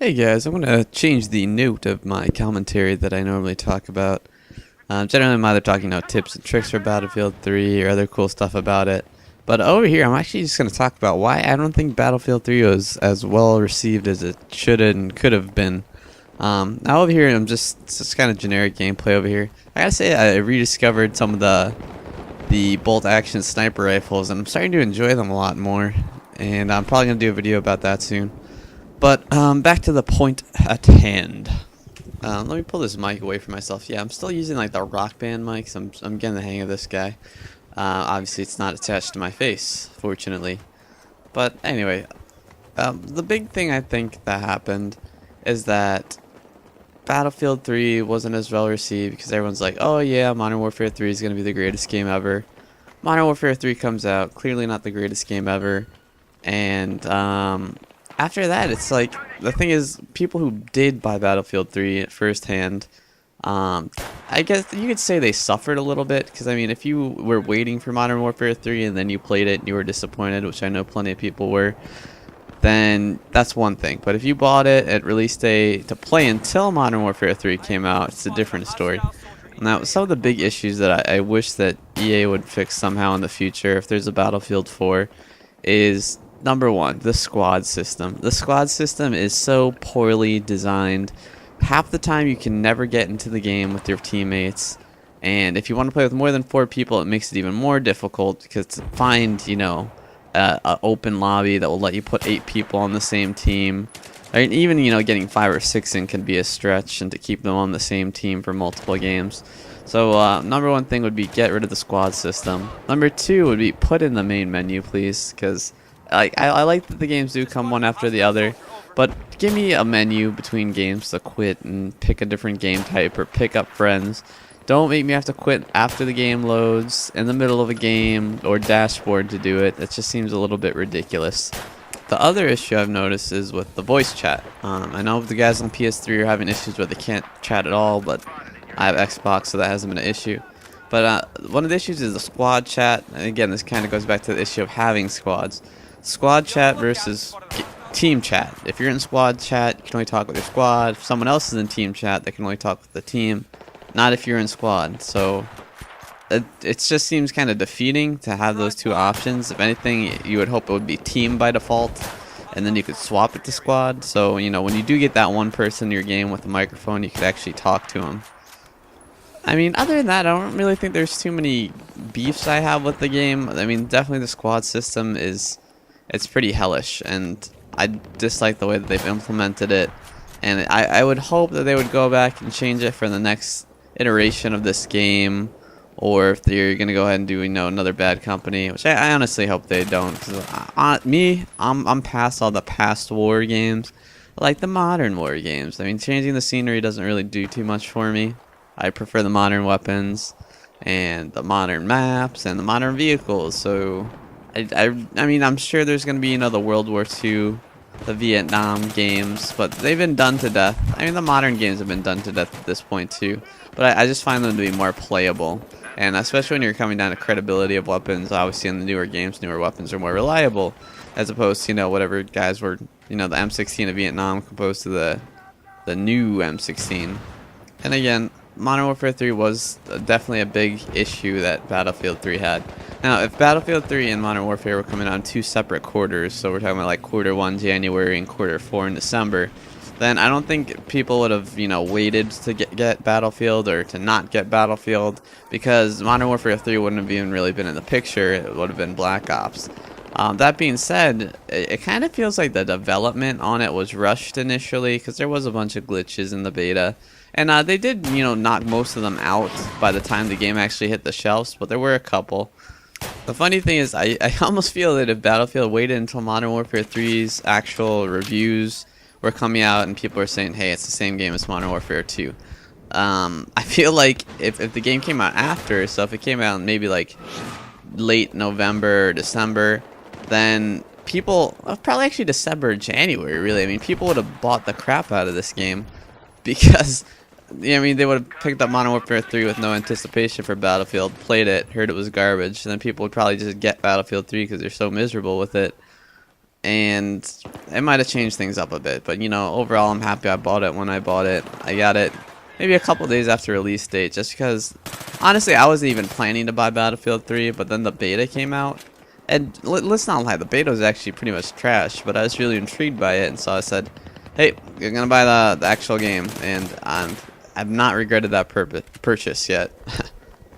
Hey guys, I want to change the note of my commentary that I normally talk about. Generally, I'm either talking about tips and tricks for Battlefield 3 or other cool stuff about it. But over here, I'm actually just going to talk about why I don't think Battlefield 3 was as well received as it should and could have been. Now over here, I'm just kind of generic gameplay over here. I gotta say, I rediscovered some of the bolt action sniper rifles, and I'm starting to enjoy them a lot more. And I'm probably going to do a video about that soon. But back to the point at hand. Let me pull this mic away from myself. Yeah, I'm still using like the Rock Band mics. I'm getting the hang of this guy. Obviously, it's not attached to my face, fortunately. But anyway, the big thing I think that happened is that Battlefield 3 wasn't as well received because everyone's like, oh yeah, Modern Warfare 3 is going to be the greatest game ever. Modern Warfare 3 comes out, clearly not the greatest game ever. And after that, it's like, the thing is, people who did buy Battlefield 3 firsthand, I guess you could say they suffered a little bit, because I mean, if you were waiting for Modern Warfare 3 and then you played it and you were disappointed, which I know plenty of people were, then that's one thing. But if you bought it at release day to play until Modern Warfare 3 came out, it's a different story. Now, some of the big issues that I wish that EA would fix somehow in the future, if there's a Battlefield 4, is number one, the squad system. The squad system is so poorly designed. Half the time you can never get into the game with your teammates. And if you want to play with more than 4 people, it makes it even more difficult because to find, an open lobby that will let you put 8 people on the same team. I mean, even, getting 5 or 6 in can be a stretch, and to keep them on the same team for multiple games. So, number one thing would be get rid of the squad system. Number two would be put in the main menu, please, because I like that the games do come one after the other, but give me a menu between games to quit and pick a different game type or pick up friends. Don't make me have to quit after the game loads, in the middle of a game, or dashboard to do it. It just seems a little bit ridiculous. The other issue I've noticed is with the voice chat. I know the guys on PS3 are having issues where they can't chat at all, but I have Xbox, so that hasn't been an issue. But one of the issues is the squad chat, and again, this kind of goes back to the issue of having squads. Squad chat versus team chat. If you're in squad chat, you can only talk with your squad. If someone else is in team chat, they can only talk with the team. Not if you're in squad. So it just seems kind of defeating to have those two options. If anything, you would hope it would be team by default, and then you could swap it to squad. So, when you do get that one person in your game with a microphone, you could actually talk to them. I mean, other than that, I don't really think there's too many beefs I have with the game. I mean, definitely the squad system it's pretty hellish, and I dislike the way that they've implemented it. And I would hope that they would go back and change it for the next iteration of this game, or if they're gonna go ahead and do another bad company, which I honestly hope they don't. Cause I'm past all the past war games, I like the modern war games. I mean, changing the scenery doesn't really do too much for me. I prefer the modern weapons and the modern maps and the modern vehicles. So I mean, I'm sure there's going to be the World War II, the Vietnam games, but they've been done to death. I mean, the modern games have been done to death at this point too, but I just find them to be more playable. And especially when you're coming down to credibility of weapons, obviously in the newer games, newer weapons are more reliable, as opposed to, whatever guys were, the M16 of Vietnam opposed to the new M16. And again, Modern Warfare 3 was definitely a big issue that Battlefield 3 had. Now, if Battlefield 3 and Modern Warfare were coming out in 2 separate quarters, so we're talking about like quarter 1 January and quarter 4 in December, then I don't think people would have, waited to get Battlefield or to not get Battlefield, because Modern Warfare 3 wouldn't have even really been in the picture. It would have been Black Ops. That being said, it kind of feels like the development on it was rushed initially, because there was a bunch of glitches in the beta. And they did, knock most of them out by the time the game actually hit the shelves, but there were a couple. The funny thing is, I almost feel that if Battlefield waited until Modern Warfare 3's actual reviews were coming out and people were saying, hey, it's the same game as Modern Warfare 2. I feel like if the game came out after, so if it came out maybe like late November or December, then people, probably actually December or January, really. I mean, people would have bought the crap out of this game because, I mean, they would have picked up Modern Warfare 3 with no anticipation for Battlefield, played it, heard it was garbage, and then people would probably just get Battlefield 3 because they're so miserable with it. and it might have changed things up a bit, but you know, overall I'm happy I bought it when I bought it. I got it maybe a couple days after release date, just because honestly I wasn't even planning to buy Battlefield 3, but then the beta came out, and let's not lie, the beta was actually pretty much trash, but I was really intrigued by it, and so I said, hey, you're gonna buy the actual game, and I've not regretted that purchase yet.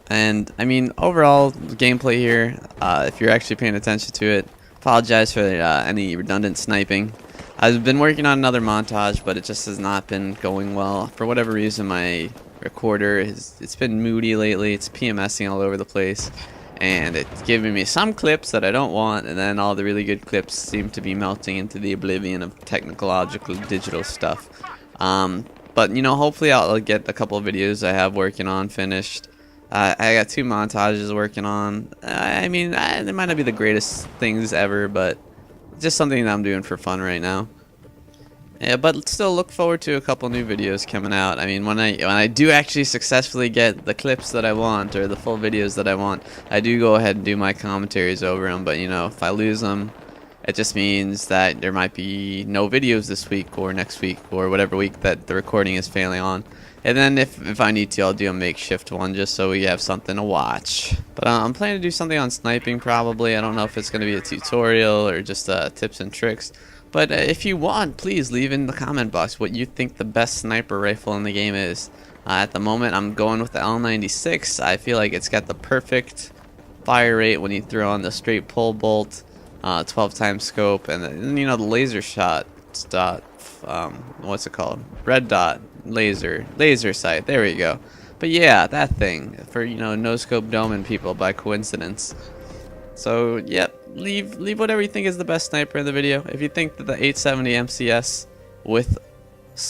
And I mean, overall gameplay here, if you're actually paying attention to it, apologize for any redundant sniping. I've been working on another montage, but it just has not been going well. For whatever reason, my recorder it's been moody lately. It's PMSing all over the place, and it's giving me some clips that I don't want, and then all the really good clips seem to be melting into the oblivion of technological digital stuff. But you know, hopefully I'll get a couple of videos I have working on finished. I got 2 montages working on. I mean, they might not be the greatest things ever, but just something that I'm doing for fun right now. Yeah, but still look forward to a couple new videos coming out. I mean, when I do actually successfully get the clips that I want or the full videos that I want, I do go ahead and do my commentaries over them. But you know, if I lose them, it just means that there might be no videos this week or next week or whatever week that the recording is failing on. And then if I need to, I'll do a makeshift one just so we have something to watch. But I'm planning to do something on sniping probably. I don't know if it's going to be a tutorial or just tips and tricks. But if you want, please leave in the comment box what you think the best sniper rifle in the game is. At the moment, I'm going with the L96. I feel like it's got the perfect fire rate when you throw on the straight pull bolt, 12 times scope, and you know, the laser shot dot, what's it called? Red dot. Laser sight, there we go. But yeah, that thing for, you know, no scope doming people by coincidence. So yep, leave whatever you think is the best sniper in the video. If you think that the 870 MCS with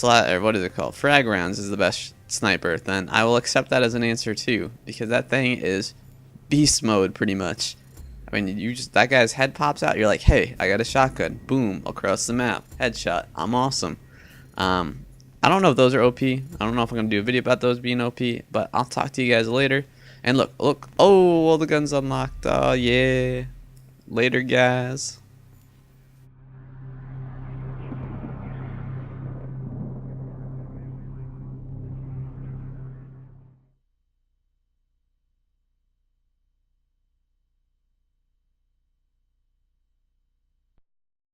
what is it called, frag rounds is the best sniper, then I will accept that as an answer too, because that thing is beast mode pretty much. I mean, that guy's head pops out, you're like, hey, I got a shotgun, boom, across the map, headshot, I'm awesome. I don't know if those are OP. I don't know if I'm going to do a video about those being OP, but I'll talk to you guys later. And look, oh, all the guns unlocked. Oh, yeah. Later, guys.